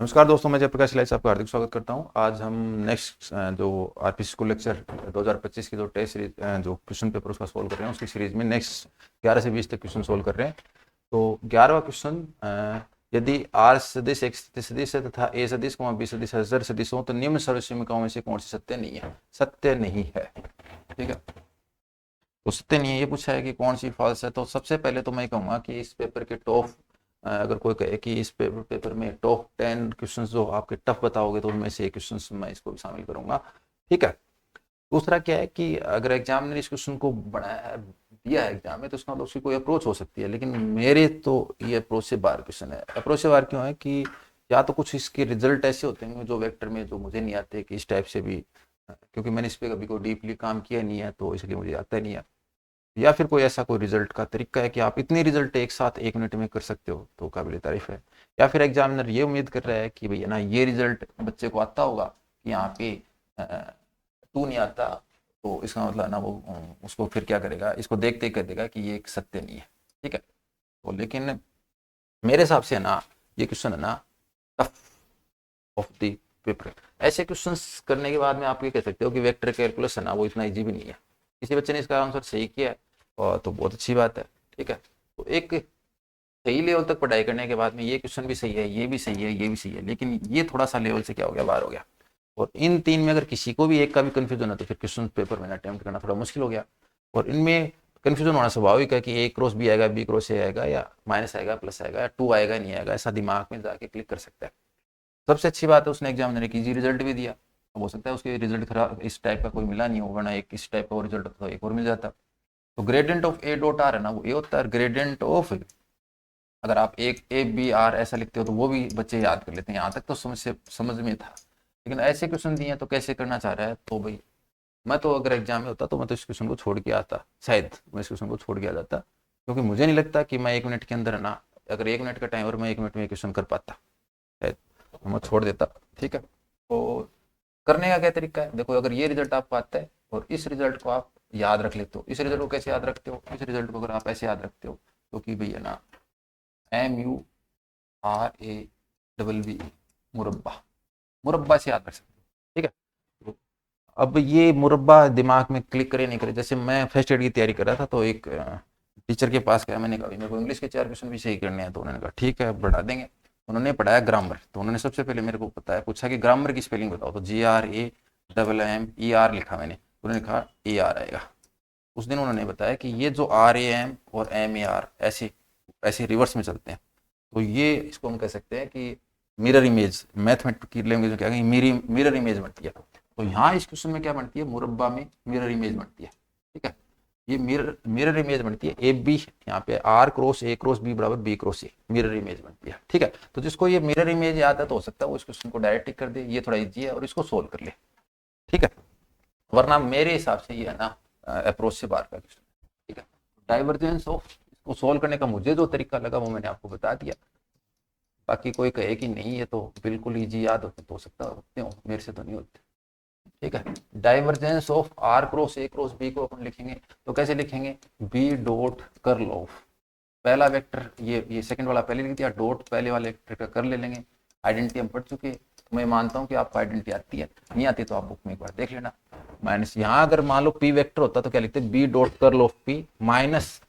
नमस्कार दोस्तों, मैं जयप्रकाश लाइस आपका हार्दिक स्वागत करता हूं। आज हम नेक्स्ट जो आरपीसी स्कूल लेक्चर 2025 की जो टेस्ट सीरीज जो क्वेश्चन पेपर उसका सोल्व कर रहे हैं, उसकी सीरीज में नेक्स्ट 11 से 20 तक क्वेश्चन सोल्व कर रहे हैं। तो 11वां क्वेश्चन, यदि आर सदिश एक सदिश है तथा ए सदिश बी सदिश अजर सदिश हो तो निम्न सर्वसमीकरणों में से कौन सी सत्य नहीं है? सत्य नहीं है। ठीक है, तो सत्य नहीं है ये पूछा है कि कौन सी फॉल्स है। तो सबसे पहले तो मैं कहूँगा कि इस पेपर के टॉप, अगर कोई कहे कि इस पेपर में टॉप 10 क्वेश्चंस जो आपके टफ बताओगे तो उनमें से एक क्वेश्चंस मैं इसको भी शामिल करूंगा। ठीक है। दूसरा क्या है कि अगर एग्जाम ने इस क्वेश्चन को बनाया दिया है एग्जाम में, तो उसका मतलब उसकी कोई अप्रोच हो सकती है, लेकिन मेरे तो ये अप्रोच से बाहर क्वेश्चन है। अप्रोच से बाहर क्यों है कि या तो कुछ इसके रिजल्ट ऐसे होते हैं जो वेक्टर में जो मुझे नहीं आते, कि इस टाइप से भी, क्योंकि मैंने इस पर कभी कोई डीपली काम किया नहीं है तो इसलिए मुझे आता नहीं है। या फिर कोई ऐसा कोई रिजल्ट का तरीका है कि आप इतने रिजल्ट एक साथ 1 मिनट में कर सकते हो, तो काबिल तारीफ है। या फिर एग्जामिनर ये उम्मीद कर रहा है कि भैया ना ये रिजल्ट बच्चे को आता होगा कि यहाँ पे टू नहीं आता, तो इसका मतलब ना वो उसको फिर क्या करेगा, इसको देखते ही कर देगा कि ये एक सत्य नहीं है। ठीक है। तो लेकिन मेरे हिसाब से ना ये क्वेश्चन है ना टफ ऑफ द पेपर। ऐसे क्वेश्चन करने के बाद में आप ये कह सकते हो कि वेक्टर कैलकुलस है ना वो इतना ईजी भी नहीं है। किसी बच्चे ने इसका आंसर सही किया है और तो बहुत अच्छी बात है। ठीक है। तो एक सही लेवल तक पढ़ाई करने के बाद में ये क्वेश्चन भी सही है, ये भी सही है, ये भी सही है, लेकिन ये थोड़ा सा लेवल से क्या हो गया, बाहर हो गया। और इन तीन में अगर किसी को भी एक का भी कंफ्यूजन है तो फिर क्वेश्चन पेपर में अटेम्प्ट करना थोड़ा मुश्किल हो गया। और इनमें कंफ्यूजन होना स्वाभाविक है कि ए क्रॉस बी आएगा, बी क्रॉस ए आएगा, या माइनस आएगा, प्लस आएगा, या टू आएगा, नहीं आएगा, ऐसा दिमाग में जाके क्लिक कर सकता है। सबसे अच्छी बात है उसने एग्जामिनर ने इजी रिजल्ट भी दिया। अब हो सकता है उसके रिजल्ट खराब इस टाइप का कोई मिला नहीं हो, वरना एक इस टाइप का रिजल्ट होता तो एक और मिल जाता। तो gradient of A dot are है ना वो ए होता है। ग्रेडियंट ऑफ, अगर आप एक ए बी आर ऐसा लिखते हो तो वो भी बच्चे याद कर लेते हैं। यहाँ तक तो समझ में था, लेकिन ऐसे क्वेश्चन दिए तो कैसे करना चाह रहा है। तो भाई मैं तो अगर एग्जाम में होता तो मैं तो इस क्वेश्चन को छोड़ के आता, शायद मैं इस क्वेश्चन को छोड़ के आ जाता, क्योंकि मुझे नहीं लगता कि मैं 1 मिनट के अंदर है ना, अगर 1 मिनट का टाइम और मैं 1 मिनट में क्वेश्चन कर पाता, शायद मैं छोड़ देता। ठीक है। तो करने का क्या तरीका है, देखो अगर ये रिजल्ट आपको आता है और इस रिजल्ट को आप याद रख लेते हो, इस रिजल्ट को कैसे याद रखते हो, इस रिजल्ट को अगर आप ऐसे याद रखते हो तो कि भैया ना MURABBE, मुरब्बा, मुरब्बा से याद रख सकते हो। ठीक है। तो अब ये मुरब्बा दिमाग में क्लिक करे नहीं करे, जैसे मैं फर्स्ट एड की तैयारी कर रहा था तो एक टीचर के पास गया, मैंने कहा मेरे को इंग्लिश के 4 क्वेश्चन भी सही करने हैं। तो उन्होंने कहा ठीक है बढ़ा देंगे। उन्होंने पढ़ाया ग्रामर, तो उन्होंने सबसे पहले मेरे को बताया, पूछा कि ग्रामर की स्पेलिंग बताओ, तो GRAMMER लिखा मैंने, उन्होंने कहा AR आएगा। उस दिन उन्होंने बताया कि ये जो RAM और MAR ऐसे ऐसे रिवर्स में चलते हैं, तो ये इसको हम कह सकते हैं कि मिरर इमेज, मैथमेटिक्स की लैंग्वेज में क्या है, मेरी मिरर इमेज बनती है। तो यहाँ इस क्वेश्चन में क्या बनती है, मुरब्बा में मिरर इमेज बनती है। ठीक है। ये मिरर मिरर इमेज बनती है ए बी, यहाँ पे आर क्रॉस ए क्रॉस बी बराबर B cross A, mirror image बनती है। ठीक है। तो जिसको ये मिरर इमेज याद है तो हो सकता है वो इस क्वेश्चन को डायरेक्ट टिक कर दे, ये थोड़ा इजी है, और इसको सोल्व कर ले। ठीक है। वरना मेरे हिसाब से ये है ना अप्रोच से बाहर का क्वेश्चन। ठीक है। डाइवर्जेंस ऑफ, इसको सोल्व करने का मुझे जो तरीका लगा वो मैंने आपको बता दिया। बाकी कोई कहे कि नहीं ये तो बिल्कुल ईजी याद होते तो हो सकता होते हो, मेरे से तो नहीं होते। ठीक है। Divergence of r cross A cross b को अपन लिखेंगे तो कैसे लिखेंगे, बी डॉट कर्ल ऑफ, पहला वेक्टर ये सेकंड वाला पहले लिख दिया, डॉट पहले वाले वेक्टर का कर ले लेंगे। आइडेंटिटी हम पढ़ चुके हैं, तो मैं मानता हूँ कि आपको आइडेंटिटी आती है, नहीं आती तो आप बुक में एक बार देख लेना। माइनस, यहाँ अगर मान लो पी वेक्टर होता तो क्या लिखते, b dot curl of p minus,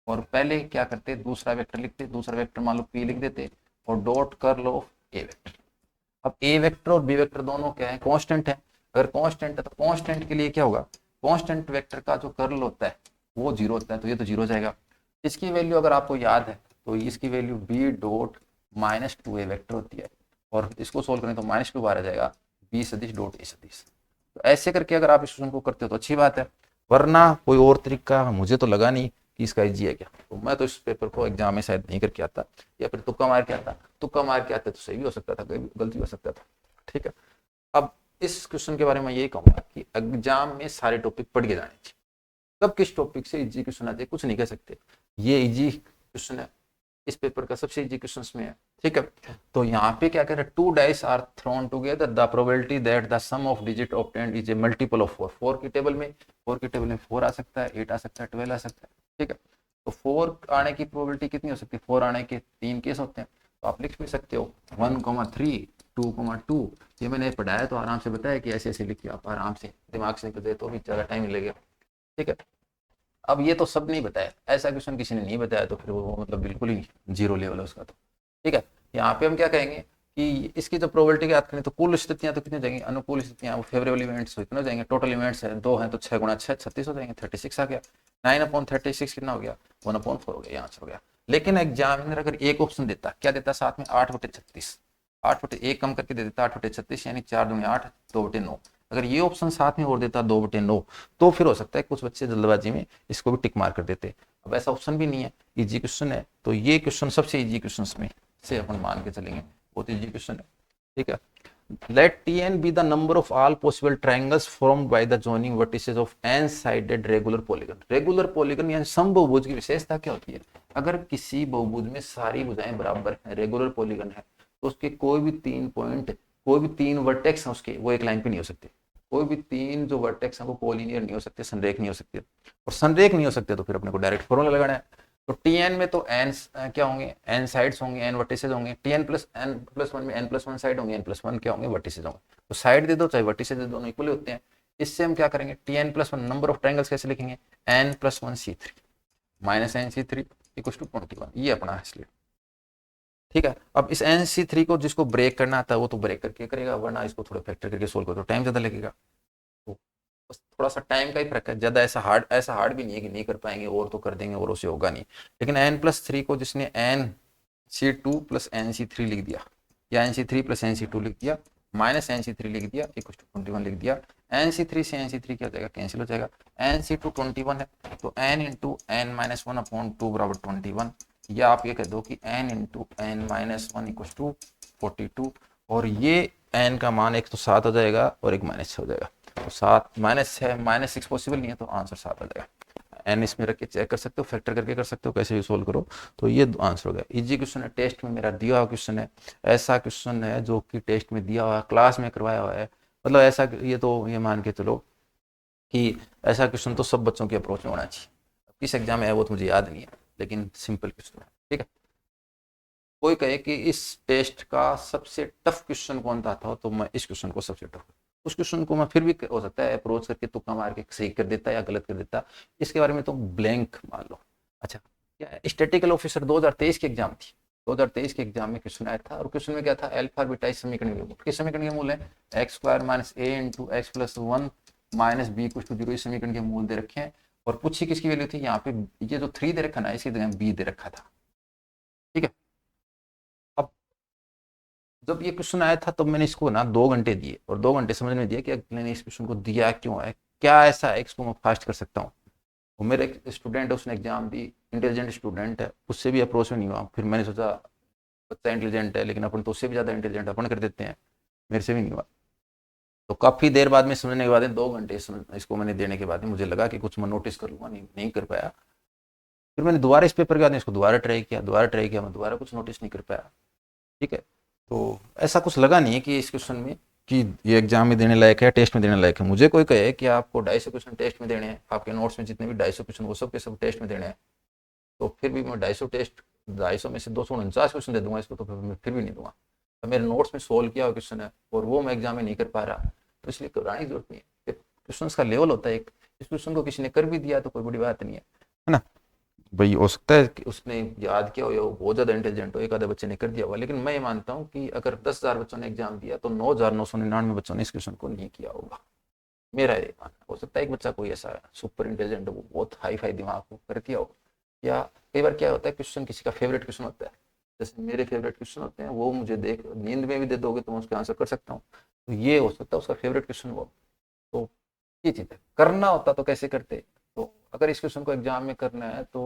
और पहले क्या करते दूसरा वेक्टर लिखते, दूसरा वेक्टर मान लो पी लिख देते, और dot curl of A vector. अब ए वेक्टर और बी वेक्टर दोनों क्या है, कांस्टेंट है। अगर कांस्टेंट है तो कांस्टेंट के लिए क्या होगा, कांस्टेंट वेक्टर का जो कर्ल होता है वो 0 होता है, तो ये तो 0 जाएगा। इसकी वैल्यू अगर आपको याद है तो इसकी value B dot -2a vector होती है, और इसको सोल्व करें तो -2 बाहर आ जाएगा, बी सदिश डॉट ए सदिश। तो ऐसे करके अगर आप इस क्वेश्चन को करते हो तो अच्छी बात है, वरना कोई और तरीका मुझे तो लगा नहीं कि इसका ईजी है क्या। तो मैं तो इस पेपर को एग्जाम में शायद नहीं करके आता, या फिर तुक्का मार के आता, तुक्का मार के आते तो सही भी हो सकता था, गलती हो सकता था। ठीक है। अब इस क्वेश्चन के बारे में यही कहूंगा कि एग्जाम में सारे टॉपिक पढ़ के जाने चाहिए। कब किस टॉपिक से इजी क्वेश्चन आते कुछ नहीं कह सकते, ये इजी क्वेश्चन है, इस पेपर का सबसे इजी क्वेश्चन में है। ठीक है। तो यहाँ पे क्या कह रहे हैं, 2 dice are thrown together, the probability that the sum of digit obtained is a multiple of 4। 4 की टेबल में 4 आ सकता है, 8 आ सकता है, 12 आ सकता है। ठीक है। तो 4 आने की प्रोबेबिलिटी कितनी हो सकती है, 4 आने के 3 केस होते हैं, तो आप लिख भी सकते हो 1,3 2,2 ये मैंने पढ़ाया तो आराम से बताया कि ऐसे ऐसे लिखिए, आप आराम से दिमाग से निकल जाए तो भी ज़्यादा टाइम लगेगा। ठीक है, अब ये तो सब नहीं बताया, ऐसा क्वेश्चन किसी ने नहीं बताया तो फिर वो मतलब बिल्कुल ही जीरो लेवल है उसका तो। ठीक है, यहाँ पे हम क्या कहेंगे कि इसकी जो प्रोबेबिलिटी की बात करें तो कुल स्थितियां तो कितनी जाएंगी, अनुकूल स्थितियां वो फेवरेबल इवेंट्स इतने हो जाएंगे, टोटल इवेंट्स है 2 हैं तो 6 गुणा 6 36 हो जाएंगे, 36 आ गया। 9/36 कितना हो गया, 1/4 हो गया, यहाँ हो गया। लेकिन एग्जामिनर अगर एक ऑप्शन देता, क्या देता साथ में, 8/36, 8/1 कम करके दे देता 8/36 यानी 4 दूनी 8, 2/9। अगर ये ऑप्शन साथ में और देता 2/9 तो फिर हो सकता है कुछ बच्चे जल्दबाजी में इसको भी टिक मार कर देते। अब ऐसा ऑप्शन भी नहीं है, इजी क्वेश्चन है, तो ये क्वेश्चन सबसे इजी क्वेश्चन में से अपन मान के चलेंगे, बहुत इजी क्वेश्चन है। ठीक है, let Tn be the number of all possible triangles formed by the joining vertices of n-sided regular polygon। Regular polygon यानी समबहुभुज की विशेषता क्या होती है, अगर किसी बहुभुज में सारी भुजाएं बराबर हैं, रेगुलर पॉलीगन है, तो उसके कोई भी 3 पॉइंट, कोई भी 3 वर्टेक्स हैं उसके, वो एक लाइन पे नहीं हो सकते। कोई भी 3 जो वर्टेक्स हैं वो कोलिनियर नहीं हो सकते, संरेख नहीं हो सकते, और संरेख नहीं हो सकते तो फिर अपने को डायरेक्ट फॉर्मूला लगाना है। तो Tn में तो n क्या होंगे, n साइड्स होंगे, n वर्टिसेस होंगे, Tn प्लस n+1 में n+1 साइड होंगे, n+1 क्या होंगे, वर्टिसेस होंगे। तो साइड दे दो चाहे वर्टिसेस दे दो, दोनों इक्वल होते हैं। इससे हम क्या करेंगे, Tn+1 नंबर ऑफ ट्रायंगल्स कैसे लिखेंगे, n+1c3 minus nc3 equal to 21, ये अपना है इसलिए। ठीक है, अब इस nc3 को जिसको ब्रेक करना आता है वो तो ब्रेक करके करेगा, वरना इसको थोड़ा फैक्टर करके सोल्व करो तो टाइम ज़्यादा लगेगा। तो बस थोड़ा सा टाइम का ही फर्क है, ज़्यादा ऐसा हार्ड भी नहीं है कि नहीं कर पाएंगे, और तो कर देंगे और उससे होगा नहीं। लेकिन n+3 को जिसने nc2 प्लस nc3 लिख दिया, या nc3 प्लस nc2 लिख दिया, माइनस nc3 लिख दिया इक्वल टू 21 लिख दिया, nc3 से nc3 क्या हो जाएगा, कैंसिल हो जाएगा। nc2 21 है तो n इंटू n माइनस 1/2 बराबर 21, या आप ये कह दो कि n into n minus 1 equal to 42, और ये n का मान एक तो 7 हो जाएगा और एक -6 हो जाएगा। तो 7 -6 पॉसिबल नहीं है तो आंसर 7 आ जाएगा। n इसमें रख के चेक कर सकते हो, फैक्टर करके कर सकते हो, कैसे भी सोल्व करो, तो ये आंसर हो गया। इजी क्वेश्चन है, टेस्ट में मेरा दिया हुआ क्वेश्चन है, ऐसा क्वेश्चन है जो कि टेस्ट में दिया हुआ है, क्लास में करवाया हुआ है, मतलब ऐसा ये तो ये मान के चलो कि ऐसा क्वेश्चन तो सब बच्चों के अप्रोच में होना चाहिए। किस एग्जाम में है वो तो मुझे याद नहीं है, लेकिन सिंपल क्वेश्चन है। ठीक है, कोई कहे कि इस टेस्ट का सबसे टफ क्वेश्चन कौन सा था, तो मैं इस क्वेश्चन को सबसे टफ, उस क्वेश्चन को मैं फिर भी हो सकता है अप्रोच करके तुक्का मार के सही कर देता या गलत कर देता, इसके बारे में तो ब्लैंक मान लो। अच्छा, क्या स्टैटिकल ऑफिसर 2023 की एग्जाम थी, 2023 के एग्जाम में क्वेश्चन आया था, और क्वेश्चन में क्या था, अल्फा बीटा इस समीकरण के मूल, किस समीकरण के मूल है, x² minus a into x plus 1 minus b कुछ टू 0, इस समीकरण के मूल दे रखे हैं, और पूछी किसकी वैल्यू थी, यहाँ पे ये जो 3 दे रखा ना, इसकी जगह b दे रखा था। ठीक है, अब जब ये क्वेश्चन आया था तब मैंने इसको ना 2 घंटे दिए, और 2 घंटे समझ में दिया कि मैंने इस क्वेश्चन को दिया क्यों है, क्या ऐसा है इसको मैं फास्ट कर सकता हूँ। वो मेरे एक स्टूडेंट है, उसने एग्जाम दी, इंटेलिजेंट स्टूडेंट है, उससे भी अप्रोच में नहीं हुआ, फिर मैंने सोचा बच्चा इंटेलिजेंट है लेकिन अपन तो उससे भी ज़्यादा इंटेलिजेंट अपन कर देते हैं, मेरे से भी नहीं हुआ। तो काफ़ी देर बाद में समझने के बाद 2 घंटे इसको मैंने देने के बाद मुझे लगा कि कुछ मैं नोटिस कर लूँगा, नहीं कर पाया। फिर मैंने दोबारा इस पेपर के बाद इसको दोबारा ट्राई किया, मैं दोबारा कुछ नोटिस नहीं कर पाया। ठीक है, तो ऐसा कुछ लगा नहीं है कि इस क्वेश्चन में कि ये एग्जाम में देने लायक है, टेस्ट में देने लायक है। मुझे कोई कहे कि आपको 250 क्वेश्चन टेस्ट में देने हैं, आपके नोट्स में जितने भी 250 क्वेश्चन वो सब के सब टेस्ट में देने हैं, तो फिर भी मैं 250 में से 249 क्वेश्चन दे दूंगा इसको, तो फिर भी नहीं दूंगा। तो मेरे नोट्स में सोल्व किया हुआ क्वेश्चन है और वो मैं एग्जाम में नहीं कर पा रहा, तो इसलिए घबराने की जरूरत नहीं है। क्वेश्चन का लेवल होता है एक, इस क्वेश्चन को किसी ने कर भी दिया तो कोई बड़ी बात नहीं है ना भाई। हो सकता है कि उसने याद किया हो, बहुत ज़्यादा इंटेलिजेंट हो, एक आधे बच्चे ने कर दिया हुआ, लेकिन मैं ये मानता हूँ कि अगर 10,000 बच्चों ने एग्जाम दिया तो 9,999 बच्चों ने इस क्वेश्चन को नहीं किया होगा, मेरा ये मानना। हो सकता है एक बच्चा कोई ऐसा सुपर इंटेलिजेंट हो, बहुत हाई फाई दिमाग को कर दिया हो, या कई बार क्या होता है क्वेश्चन किसी का फेवरेट क्वेश्चन होता है, जैसे मेरे फेवरेट क्वेश्चन होते हैं, वो मुझे देख नींद में भी दे दोगे तो मैं उसका आंसर कर सकता हूँ, तो ये हो सकता है उसका फेवरेट क्वेश्चन वो। तो ये चीज़ है, करना होता तो कैसे करते। तो अगर इस क्वेश्चन को एग्जाम में करना है तो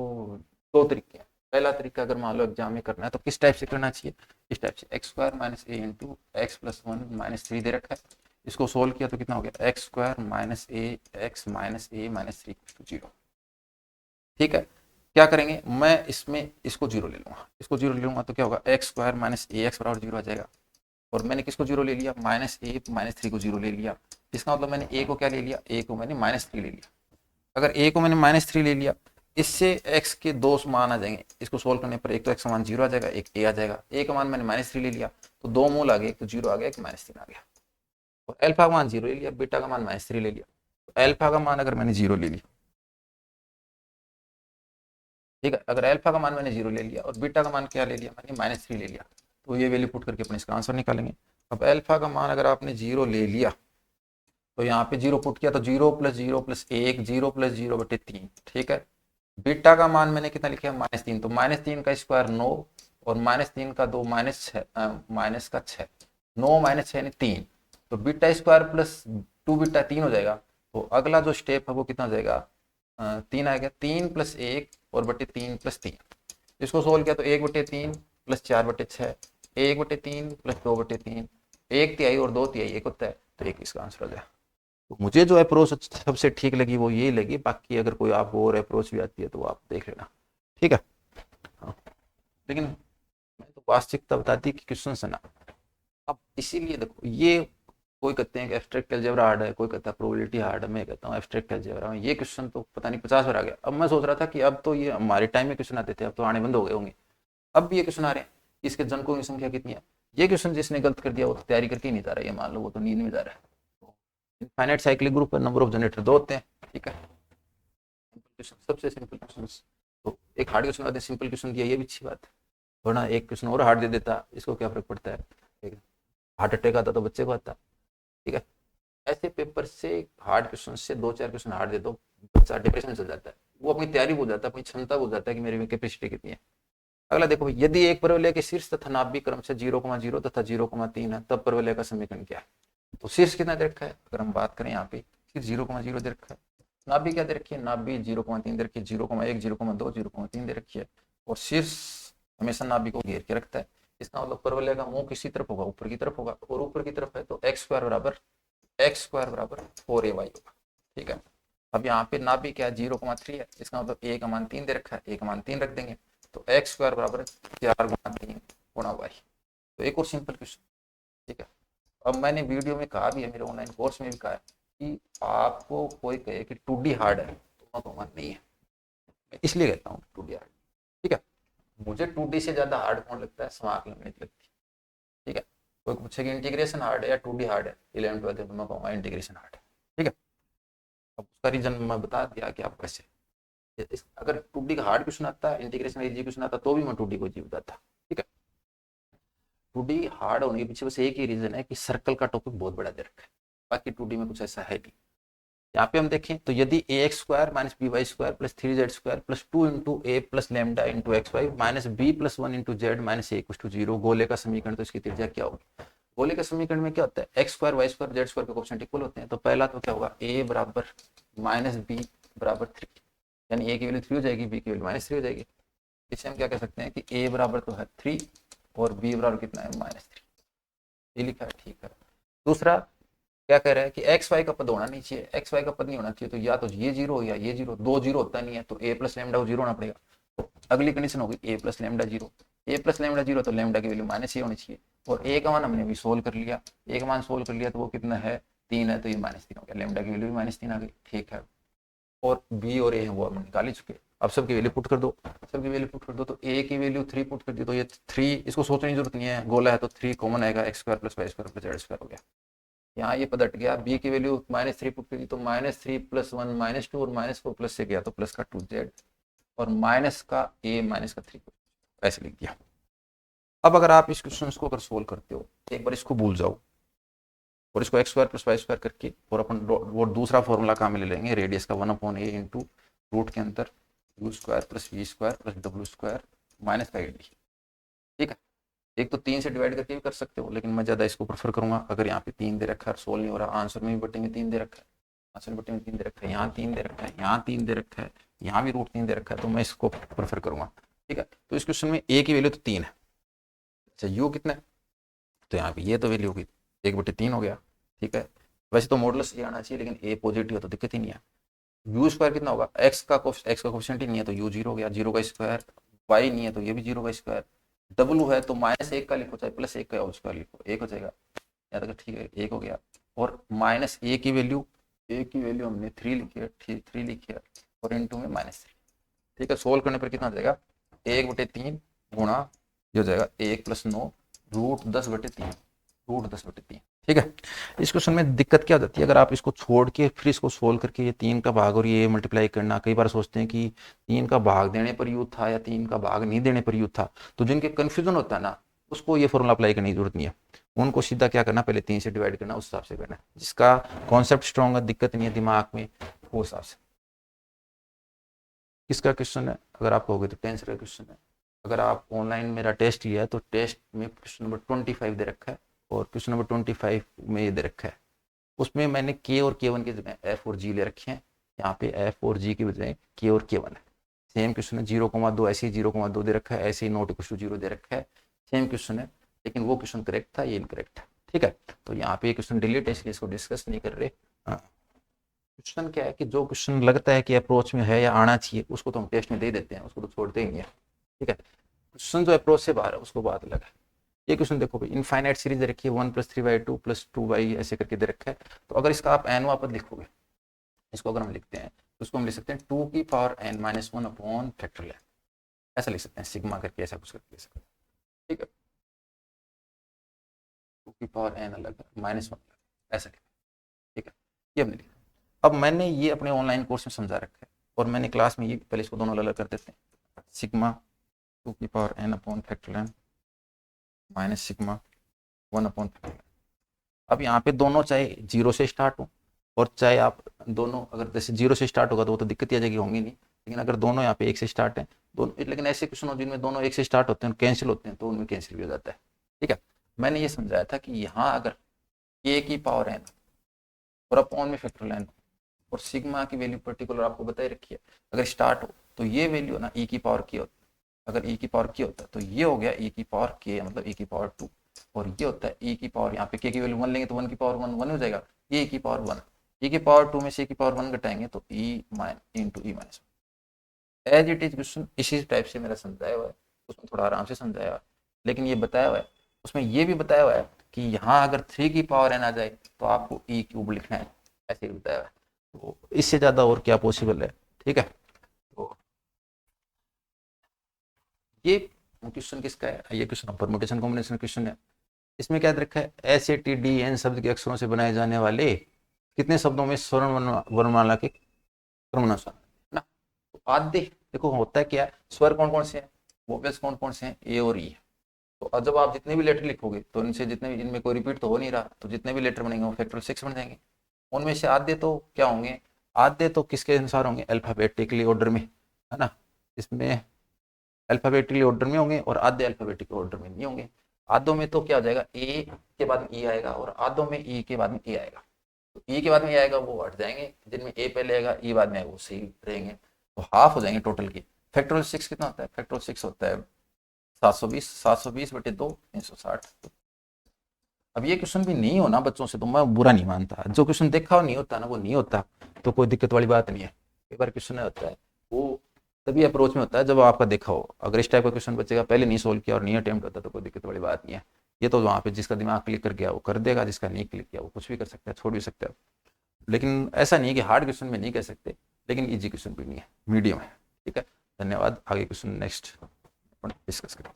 2 तरीके हैं। पहला तरीका, अगर मान लो एग्जाम में करना है तो किस टाइप से करना चाहिए, इस टाइप से, x² minus a into x plus 1 minus 3 दे रखा है, इसको सोल्व किया तो कितना हो गया, x² minus a x minus a minus 3 0। ठीक है, क्या करेंगे, मैं इसमें इसको 0 ले लूंगा, इसको 0 ले लूंगा तो क्या होगा, x² माइनस ax बराबर 0 आ जाएगा, और मैंने किसको 0 ले लिया, माइनस a माइनस 3 को 0 ले लिया। इसका मतलब मैंने a को क्या ले लिया, a को मैंने -3 ले लिया। अगर a को मैंने -3 ले लिया, इससे x के 2 मान आ जाएंगे, इसको सोल्व करने पर एक तो x का मान 0 आ जाएगा, एक a आ जाएगा। a का मान मैंने -3 ले लिया, तो दो मूल आ गए, एक तो 0 आ गया, एक -3 आ गया। और अल्फा का मान 0 ले लिया, बीटा का मान -3 ले लिया। तो अल्फा का मान अगर मैंने 0 ले लिया, ठीक है, अगर अल्फा का मान मैंने 0 ले लिया और बीटा का मान क्या ले लिया मैंने, -3 ले लिया, तो ये वैल्यू पुट करके अपने इसका आंसर निकालेंगे। अब अल्फा का मान अगर आपने 0 ले लिया तो यहाँ पे 0 पुट किया तो 0 + 0 + 1, 0 + 0/3, ठीक है। बीटा का मान मैंने कितना लिखा है, -3, तो -3 का स्क्वायर 9 और -3 का 2 माइनस का 6, 9 - 6 यानी 3, तो बीटा स्क्वायर प्लस 2 बीटा 3 हो जाएगा। तो अगला जो स्टेप है वो कितना हो जाएगा, 3 आएगा, 3 + 1 और बटे 3 + 3, इसको सोल्व किया तो 1/3 + 4/6, 1/3 + 2/3, 1/3 और 2/3 1 होता है, तो 1 इसका आंसर हो जाए। तो मुझे जो अप्रोच सबसे ठीक लगी वो ये लगी, बाकी अगर कोई आपको और अप्रोच भी आती है तो आप देख लेना, ठीक है। हाँ, लेकिन मैं तो वास्तविकता बताती कि क्वेश्चन है ना। अब इसीलिए देखो, ये कोई कहते हैं कि एब्स्ट्रैक्ट अलजेब्रा हार्ड है, कोई कहता है प्रोबेबिलिटी हार्ड है, मैं कहता हूँ एब्स्ट्रैक्ट अलजेब्रा में ये क्वेश्चन तो पता नहीं 50 बार आ गया। अब मैं सोच रहा था कि अब तो ये हमारे टाइम में क्वेश्चन आते थे, अब तो आने बंद हो गए होंगे, अब भी ये क्वेश्चन आ रहे हैं, इसके जनकों की संख्या कितनी है। ये क्वेश्चन जिसने गलत कर दिया वो तो तैयारी करके ही नहीं जा रहा है, ये मान लो वो तो नींद में जा रहा है। इनफाइनाइट साइक्लिक ग्रुप है, नंबर ऑफ जनरेटर 2 होते हैं, ठीक है। सबसे सिंपल क्वेश्चन, तो एक हार्ड क्वेश्चन आते सिंपल क्वेश्चन दिया, ये भी अच्छी बात है, वरना एक क्वेश्चन और हार्ड दे देता, इसको क्या फर्क पड़ता है, हार्ट अटैक आता तो बच्चे को आता, ठीक है। ऐसे पेपर से हार्ड क्वेश्चन से 2-4 क्वेश्चन हार्ड दे दो, बच्चा डिप्रेशन चल जाता है, वो अपनी तैयारी भूल जाता है, अपनी क्षमता भूल जाता है कि मेरी में कैपेसिटी कितनी है। अगला देखो, यदि एक परवलय के शीर्ष तथा नाभि क्रम से 0,0 तथा 0,3 है, तब परवलय का समीकरण क्या है। तो शीर्ष कितना दे रखा है, अगर हम बात करें यहाँ पे शीर्ष 0,0 दे रखा है, नाभि क्या दे रखी है, नाभि 0,3 दे रखी है, 0,1, 0,2, 0,3 दे रखी है, और शीर्ष हमेशा नाभि को घेर के रखता है। इसका मतलब परवलय का मुंह किसी तरफ होगा, ऊपर की तरफ होगा, और ऊपर की तरफ है तो x² बराबर 4ay होगा, ठीक है। अब यहाँ पे नाभि क्या है, 0,3 है, इसका मतलब a का मान 3 दे रखा है, a का मान 3 रख देंगे, तो x² बराबर 4 × 3 × y। तो एक और सिंपल क्वेश्चन, ठीक है। अब मैंने वीडियो में कहा भी है, मेरे ऑनलाइन कोर्स में भी कहा है कि आपको कोई कहे कि 2D हार्ड है तो मैं कहूँगा नहीं है, मैं इसलिए कहता हूँ 2D हार्ड, ठीक है। मुझे 2D से ज्यादा हार्ड कौन लगता है, समाकलन गणित लगती है, ठीक है। कोई पूछे कि इंटीग्रेशन हार्ड है या 2D हार्ड है 11th 12th में, मैं कहूँगा इंटीग्रेशन हार्ड है, ठीक है। अब उसका रीजन मैं बता दिया कि आप कैसे, अगर 2D का हार्ड क्वेश्चन आता है, इंटीग्रेशन इजी क्वेश्चन आता तो भी मैं 2D को इजी बताता, ठीक है। 2D हार्ड होने के पीछे बस एक ही रीजन है कि सर्कल का टॉपिक बहुत बड़ा दे रखा है, बाकी 2D में कुछ ऐसा है नहीं। यहाँ पे हम देखें तो यदि ax² - by² + 3z² + 2 × a + lambda × xy - b + 1 × z - a = 0 गोले का समीकरण, तो इसकी त्रिज्या क्या होगी। गोले के समीकरण में क्या होता है, x² y² z² के कोएफिशिएंट इक्वल होते हैं, तो पहला तो क्या होगा, a बराबर -b बराबर 3, यानी a की वैल्यू 3 हो जाएगी, b की वैल्यू -3 हो जाएगी। इससे हम क्या कह सकते हैं कि a बराबर तो है 3 और b बराबर कितना है, -3, ये लिखा है, ठीक है। दूसरा क्या कह रहा है कि एक्स वाई का पद होना नहीं चाहिए, एक्स वाई का पद नहीं होना चाहिए, तो या तो ये 0 या ये 0, 2 0 होता नहीं है, तो a + लैम्डा 0 होना पड़ेगा। तो अगली कंडीशन होगी a + लैम्डा 0, a + लैम्डा 0 तो लैम्डा की वैल्यू -a होनी चाहिए, और a का मान हमने अभी सोल्व कर लिया, a का मान सोल्व कर लिया तो वो कितना है, 3 है, तो ये -3 हो गया, लैम्डा की वैल्यू भी -3 आ गई, ठीक है। और b और a है वो हम निकाल ही चुके, अब सबकी वैल्यू पुट कर दो, सबकी वैल्यू पुट कर दो, तो a की वैल्यू 3 पुट कर दी, तो ये 3, इसको सोचने की जरूरत नहीं है, गोला है तो 3 कॉमन आएगा, x² + y² + z² हो गया। यहाँ ये पद हट गया, b की वैल्यू -3 पुट की तो -3 + 1 -2 और -4 प्लस से गया तो प्लस का 2z और माइनस का a माइनस का 3 ऐसे लिख दिया। अब अगर आप इस क्वेश्चन को अगर सोल्व करते हो, एक बार इसको भूल जाओ और इसको x² + y² करके और अपन वो दूसरा फॉर्मूला काम में ले लेंगे, रेडियस का 1/a इंटू रूट के अंदर u² + v² + w² माइनस का ad, ठीक है। एक तो 3 से डिवाइड करके भी कर सकते हो, लेकिन मैं ज्यादा इसको प्रेफर करूंगा। अगर यहाँ पे 3 दे रखा है, सोल्व नहीं हो रहा, आंसर में भी बट्टे में 3 दे रखा है, आंसर में बट्टे में 3 दे रखा है, यहाँ 3 दे रखा है, यहाँ 3 दे रखा है, यहाँ भी √3 दे रखा है, तो मैं इसको प्रेफर करूंगा, ठीक है। तो इस क्वेश्चन में a की वैल्यू तो 3 है, अच्छा u कितना है, तो यहाँ पे ये तो वैल्यू होगी 1/3 हो गया, ठीक है। वैसे तो मॉडुलस ये आना चाहिए, लेकिन a पॉजिटिव है तो दिक्कत ही नहीं है। u² कितना होगा, x का कोएफिशिएंट ही नहीं है तो u 0 हो गया, 0 का स्क्वायर, y नहीं है तो ये भी 0 का स्क्वायर, w है तो -1 का लिखो चाहे +1 का होल स्क्वायर लिखो, 1 हो जाएगा, याद रखो, ठीक है, 1 हो गया। और -a की वैल्यू हमने 3 लिखी है, ठीक 3 लिखी है, और इनटू में -3, ठीक है। सोल्व करने पर कितना हो जाएगा, 1/3 गुणा ये हो जाएगा 1 + 9 √10/3, √10/3। ठीक है। इस क्वेश्चन में दिक्कत क्या हो जाती है, अगर आप इसको छोड़ के फिर इसको सोल्व करके ये 3 का भाग और ये मल्टीप्लाई करना, कई बार सोचते हैं कि 3 का भाग देने पर यूज था या 3 का भाग नहीं देने पर यूज था, तो जिनके कन्फ्यूजन होता है ना, उसको ये फॉर्मूला अप्लाई करने की जरूरत नहीं है। उनको सीधा क्या करना, पहले 3 से डिवाइड करना, उस हिसाब से करना। जिसका कॉन्सेप्ट स्ट्रॉन्ग है, दिक्कत नहीं है दिमाग में, वो हिसाब से। किसका क्वेश्चन है, अगर आप कहोगे तो टेंसर का क्वेश्चन है। अगर आप ऑनलाइन मेरा टेस्ट लिया है तो टेस्ट में क्वेश्चन नंबर 25 दे रखा है, और क्वेश्चन नंबर 25 में ये दे रखा है, उसमें मैंने के और के वन के जगह एफ और जी ले रखे हैं। यहाँ पे एफ और जी की बजाय के और के वन है। सेम क्वेश्चन है, 0,2 ऐसे ही 0,2 दे रखा है, ऐसे ही नॉट इक्वल टू 0 दे रखा है। सेम क्वेश्चन है, लेकिन वो क्वेश्चन करेक्ट था, ये इनकरेक्ट है। ठीक है, तो यहाँ पे क्वेश्चन डिलीट है, इसलिए इसको डिस्कस नहीं कर रहे। क्वेश्चन क्या है कि जो क्वेश्चन लगता है कि अप्रोच में है या आना चाहिए, उसको तो हम टेस्ट में दे देते हैं, उसको तो छोड़ते ही नहीं है। ठीक है, क्वेश्चन जो अप्रोच से बाहर है उसको बात अलग है। ये क्वेश्चन देखो भाई, इनफाइनाइट सीरीज दे रखी है, 1 + 3/2 + 2y ऐसे करके दे रखा है। तो अगर इसका आप n वापस लिखोगे, इसको अगर हम लिखते हैं तो उसको हम लिख सकते हैं 2n-1 फैक्टोरियल, ऐसा लिख सकते हैं, सिग्मा करके ऐसा कुछ करके लिख सकते हैं। ठीक है, 2n अलग है, -1 ऐसा लिखा। ठीक है, ये हमने लिखा। अब मैंने ये अपने ऑनलाइन कोर्स में समझा रखा है, और मैंने क्लास में ये, पहले इसको दोनों अलग कर देते हैं, सिग्मा 2n/फैक्टोरियल माइनस सिग्मा 1/फैक्टोरियल। अब यहाँ पे दोनों चाहे 0 से स्टार्ट हो, और चाहे आप दोनों, अगर जैसे 0 से स्टार्ट होगा तो वो तो दिक्कत ही आ जाएगी, होंगी नहीं। लेकिन अगर दोनों यहाँ पे 1 से स्टार्ट है दोनों, लेकिन ऐसे क्वेश्चन हो जिनमें दोनों 1 से स्टार्ट होते हैं, कैंसिल होते हैं, तो उनमें कैंसिल भी हो जाता है। ठीक है, मैंने ये समझाया था कि यहाँ अगर k की पावर n और अपॉन में फैक्टोरियल n, और सिग्मा की वैल्यू पर्टिकुलर आपको बताई रखी है, अगर स्टार्ट हो तो ये वैल्यू ना e की पावर k होता है। अगर e की पावर k होता है तो ये हो गया e की पावर k, मतलब e की पावर 2, और ये होता है e की पावर, यहाँ पे k की वैल्यू 1 लेंगे तो 1 की पावर 1 हो जाएगा, ये e की पावर 1, e की पावर 2 में से e की पावर 1 घटाएंगे तो e into e minus. As it is question इसी टाइप से मेरा समझाया हुआ है, उसमें थोड़ा आराम से समझाया हुआ है, लेकिन ये बताया हुआ है, उसमें ये भी बताया हुआ है कि यहाँ अगर 3 की पावर n आ जाए तो आपको e क्यूब लिखना है, ऐसे ही बताया हुआ है। तो इससे ज़्यादा और क्या पॉसिबल है। ठीक है, तो ये क्वेश्चन किसका है, ये क्वेश्चन परमुटेशन कॉम्बिनेशन क्वेश्चन है। इसमें क्या रखा है, SATDN शब्द के अक्षरों से बनाए जाने वाले कितने शब्दों में स्वर्ण वर्णमाला के क्रमानुसार ना। तो आद्य देखो होता है क्या, स्वर कौन कौन से हैं, वोवेल्स कौन कौन से हैं, ए और ई है। तो जब आप जितने भी लेटर लिखोगे तो इनसे जितने भी, इनमें कोई रिपीट तो हो नहीं रहा, तो जितने भी लेटर बनेंगे वो फैक्टोरियल 6 बन जाएंगे। उनमें से आद्य तो क्या होंगे, आद्य तो किसके अनुसार होंगे, अल्फाबेटिकली ऑर्डर में, है ना। इसमें अल्फाबेटिकली ऑर्डर में होंगे और आधे अल्फाबेटिकल ऑर्डर में नहीं होंगे। आधों में तो क्या हो जाएगा, ए के बाद में ई आएगा, और आधों में ई के बाद में ए आएगा। तो ई के बाद में ए आएगा वो हट जाएंगे, जिनमें ए पहले आएगा ई बाद में आएगा वो सही रहेंगे, तो हाफ हो जाएंगे टोटल की। फैक्टोरियल 6 कितना होता है, फैक्टोरियल 6 होता है 720, 720/2 360। अब ये क्वेश्चन भी नहीं होना बच्चों से तो मैं बुरा नहीं मानता, जो क्वेश्चन देखा हो नहीं होता ना, वो नहीं होता तो कोई दिक्कत वाली बात नहीं है। एक बार क्वेश्चन होता है वो तभी अप्रोच में होता है जब आपका देखा हो। अगर इस टाइप का क्वेश्चन बचेगा, पहले नहीं सोल्व किया और नहीं अटेम्प्ट होता तो कोई दिक्कत वाली बात नहीं है। ये तो वहाँ पे जिसका दिमाग क्लिक कर गया वो कर देगा, जिसका नहीं क्लिक किया वो कुछ भी कर सकता है, छोड़ भी सकता है। लेकिन ऐसा नहीं है कि हार्ड क्वेश्चन में नहीं कह सकते, लेकिन ईजी क्वेश्चन भी नहीं है, मीडियम है। ठीक है, धन्यवाद। आगे क्वेश्चन नेक्स्ट डिस्कस करें।